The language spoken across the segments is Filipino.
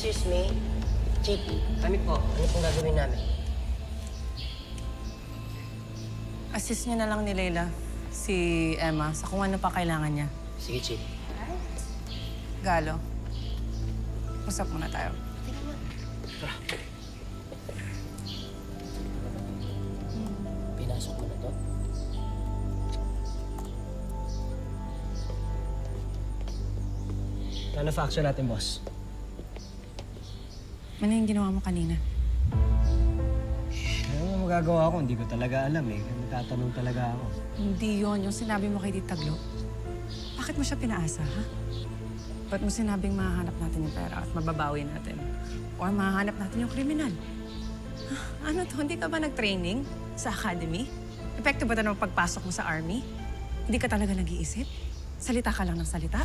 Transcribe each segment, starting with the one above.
Excuse me? Chief, kami po. Ano pong gagawin namin? Assist niyo na lang ni Leila, si Emma, sa kung ano pa kailangan niya. Sige, Chief. Galo, usap muna tayo. Tara. Pinasok mo na to? Ano faction natin, boss? Ano yung ginawa mo kanina? Ano magagawa ko? Hindi ko talaga alam eh. Nagtatanong talaga ako. Hindi yon yung sinabi mo kay Tita Glo. Bakit mo siya pinaasa, ha? Ba't mo sinabing mahahanap natin yung pera at mababawi natin? Or mahahanap natin yung kriminal? Ano to? Hindi ka ba nag-training sa academy? Epekto ba ito ng pagpasok mo sa army? Hindi ka talaga nag-iisip? Salita ka lang ng salita?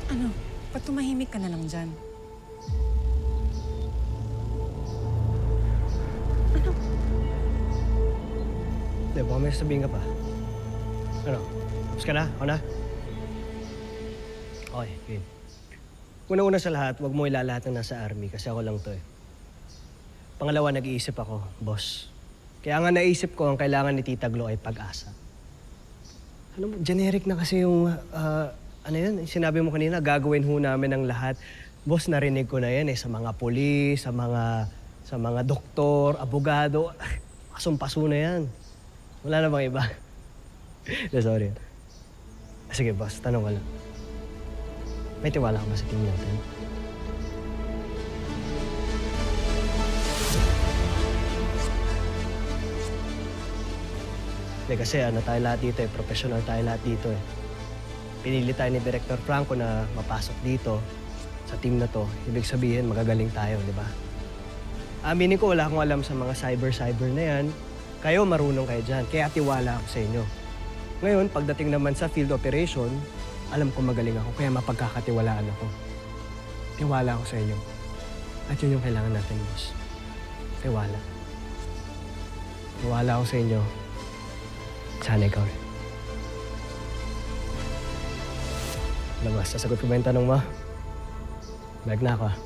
Ano? Ba't tumahimik ka na lang dyan? Ano? Hindi, baka may sabihin ka pa. Ano? Tapos ka na? Ako na? Okay, game. Una-una sa lahat, huwag mo ilalahat ng nasa army kasi ako lang to eh. Pangalawa, nag-iisip ako, boss. Kaya nga naisip ko ang kailangan ni Tita Glo ay pag-asa. Ano mo, generic na kasi yung, ano yun, sinabi mo kanina, gagawin ho namin ang lahat. Boss, narinig ko na yan eh, sa mga pulis, sa mga doktor, abogado. Pasumpaso na yan. Wala na bang iba? Sorry. Sige, boss, tanong ka lang. May tiwala ka ba sa team natin? Hindi, kasi ano tayo lahat dito eh, professional tayo lahat dito eh. Pinili tayo ni Director Franco na mapasok dito sa team na to. Ibig sabihin, magagaling tayo, di ba? Aminin ko, wala akong alam sa mga cyber na yan. Kayo, marunong kayo dyan. Kaya tiwala ako sa inyo. Ngayon, pagdating naman sa field operation, alam ko magaling ako, kaya mapagkakatiwalaan ako. Tiwala ako sa inyo. At yun yung kailangan natin, boss. Tiwala. Tiwala ako sa inyo. Sana ikaw rin. Labas, sasagot ko ba yung tanong mo? Bag na ako, ah.